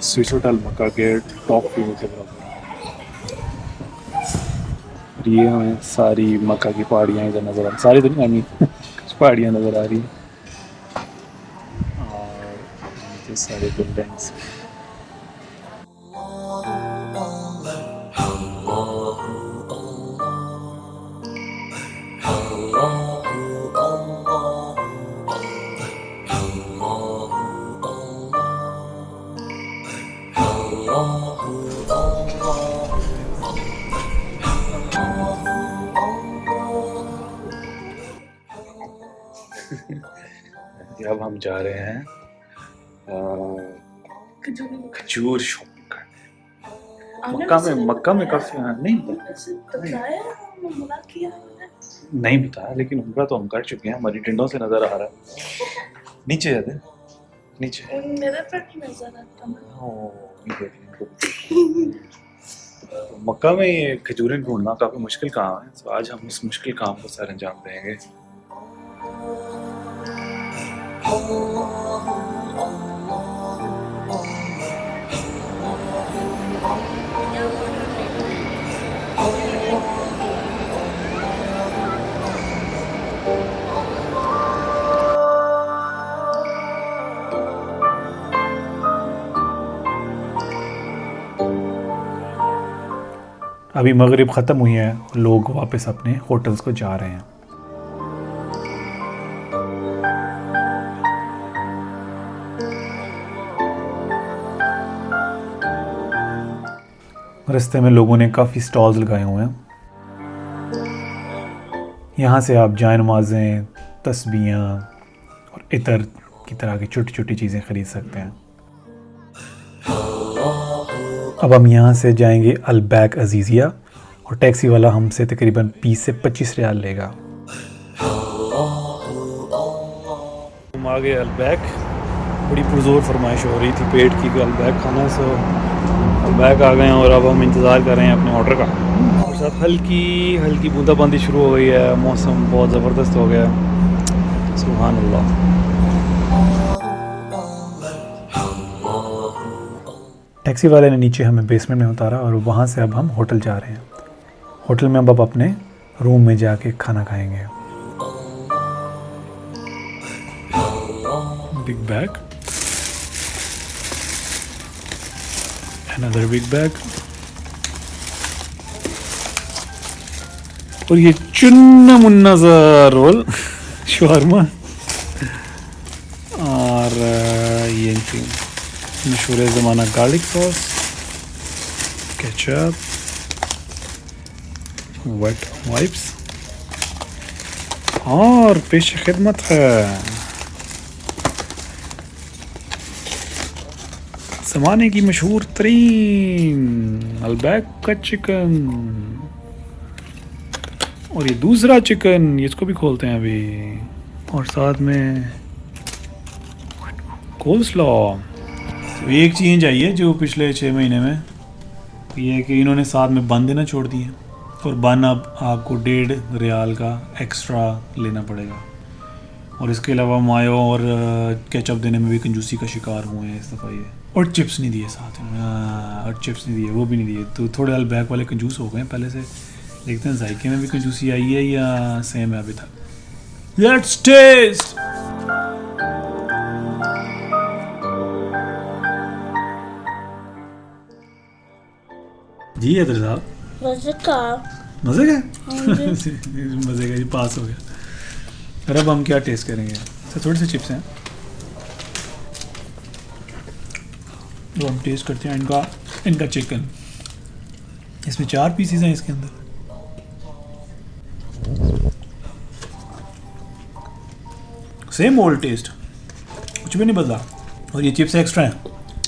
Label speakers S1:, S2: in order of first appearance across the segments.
S1: Swiss hotel मक्का के top floor के बराबर। ये हमें सारी मक्का की पहाड़ियाँ इधर नज़र आ रही, सारी तो नहीं आई मीन कुछ पहाड़ियाँ नज़र आ रही हैं और नीचे सारी बिल्डिंग्स। अब हम जा रहे हैं खजूर शॉपिंग करने। मक्का में काफी नहीं नहीं बताया, लेकिन उम्र तो हम कर चुके हैं, हमारी टिंडों से नजर आ रहा है। नीचे जाते नीचे
S2: मेरे पर नहीं नजर आता।
S1: तो मक्का में ये खजूरें ढूंढना काफी मुश्किल काम है, तो आज हम उस मुश्किल काम को सर अंजाम देंगे। अभी मगरिब ख़त्म हुई है, लोग वापस अपने होटल्स को जा रहे हैं। रास्ते में लोगों ने काफ़ी स्टॉल्स लगाए हुए हैं। यहाँ से आप जाए नमाज़ें, तस्बीहां और इतर की तरह की छोटी छोटी चीज़ें ख़रीद सकते हैं। अब हम यहाँ से जाएंगे अलबैक अजीज़िया और टैक्सी वाला हमसे तकरीबन 20 से 25 रियाल लेगा। हम आ गए अलबैक, बड़ी पुरजोर फरमाइश हो रही थी पेट की कि अलबैक खाना, सो अलबैक आ गए हैं और अब हम इंतज़ार कर रहे हैं अपने ऑर्डर का। और साथ हल्की हल्की बूंदाबांदी शुरू हो गई है, मौसम बहुत ज़बरदस्त हो गया, सुभान अल्लाह। टैक्सी वाले ने नीचे हमें बेसमेंट में उतारा और वहाँ से अब हम होटल जा रहे हैं। होटल में अब अपने रूम में जाके खाना खाएंगे। Big bag, another big bag, और ये चुन्ना मुन्ना सा रोल शवारमा, और ये मशहूर ज़माना garlic sauce, ketchup, wet wipes और पेश खिदमत है ज़माने की मशहूर तरीन अलबैक का चिकन। और ये दूसरा चिकन, इसको भी खोलते हैं अभी, और साथ में कोल्स्लॉ। तो एक चीज़ आई है जो पिछले 6 महीने में, ये है कि इन्होंने साथ में बन देना छोड़ दिए, और बन अब आपको 1.5 रियाल का एक्स्ट्रा लेना पड़ेगा। और इसके अलावा मायो और केचप देने में भी कंजूसी का शिकार हुए हैं इस दफ़ा ये। और चिप्स नहीं दिए साथ में, और चिप्स नहीं दिए, वो भी नहीं दिए। तो थोड़े अलबैक वाले कंजूस हो गए पहले से। देखते हैं जायके में भी कंजूसी आई है या सेम है अभी तक। Let's test. जी हैदर साहब,
S2: मजे का
S1: मज़े का मज़े का, ये पास हो गया। और अब हम क्या टेस्ट करेंगे? तो थोड़े से चिप्स हैं, तो हम टेस्ट करते हैं इनका चिकन। इसमें 4 पीसेस हैं इसके अंदर। सेम ओल्ड टेस्ट, कुछ भी नहीं बदला। और ये चिप्स एक्स्ट्रा हैं,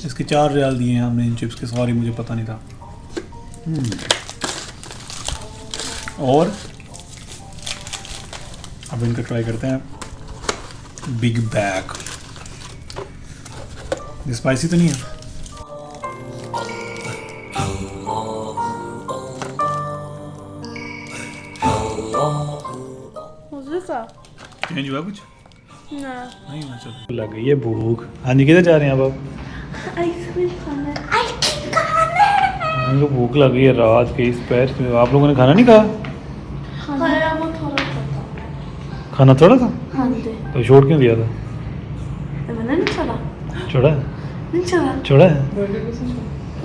S1: इसके 4 रियाल दिए हैं हमने इन चिप्स के। सॉरी, मुझे पता नहीं था। और अब इनका ट्राई करते हैं बिग बैग। ये स्पाइसी तो नहीं है? चेंज हुआ कुछ?
S2: ना
S1: नहीं हुआ। चलो, लग गई है भूख। हाँ जी, किधर जा रहे हैं अब आप?
S2: आइसक्रीम खाना है। आइसक्रीम खाना है।
S1: मुझे भूख लगी है रात के इस पैर में। आप लोगों ने खाना नहीं खाया?
S2: खाया वो थोड़ा था।
S1: खाना थोड़ा था
S2: हाँ दे।
S1: तो छोड़ क्यों दिया था?
S2: मैंने नहीं चला।
S1: छोड़ा है?
S2: नहीं चला।
S1: छोड़ा है?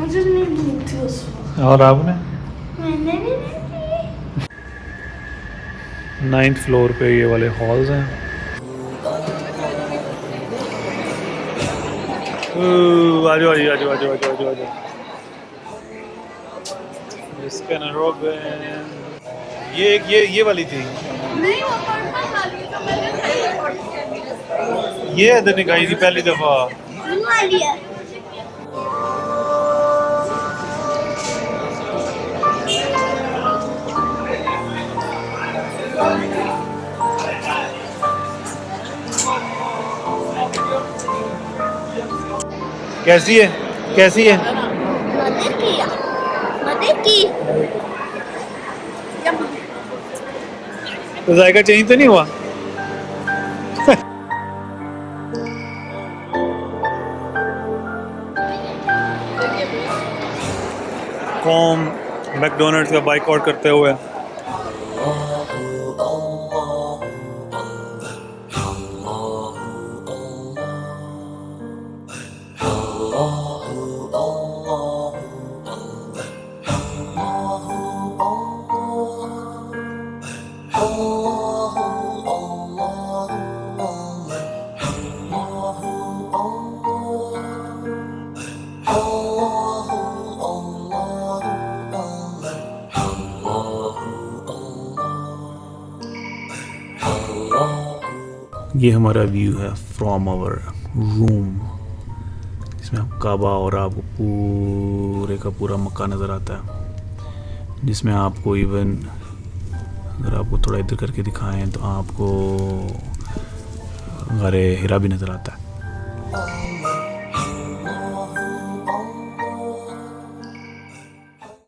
S2: मुझे नहीं भूख थी उस वक्त।
S1: और आपने?
S2: मैंने भी नहीं।
S1: 9th फ्लोर पे ये वाले हॉल्स हैं। आजो आजो आजो आजो आजो आजो आजो। इसका नरोगन ये वाली थी।
S2: नहीं वो पर्पल वाली तो मैंने सही
S1: ये इधर निकाली थी पहली दफा।
S2: वाली है।
S1: कैसी है? कैसी है?
S2: मदद की।
S1: तो जायका चेंज तो नहीं हुआ? कौम मैकडोनल्ड्स का बाइकआउट करते हुए। ये हमारा व्यू है फ्रॉम आवर रूम। इसमें आप काबा और आपको पूरे का पूरा मक्का नज़र आता है, जिसमें आपको इवन अगर आपको थोड़ा इधर करके दिखाएं तो आपको गारे हिरा भी नज़र आता है।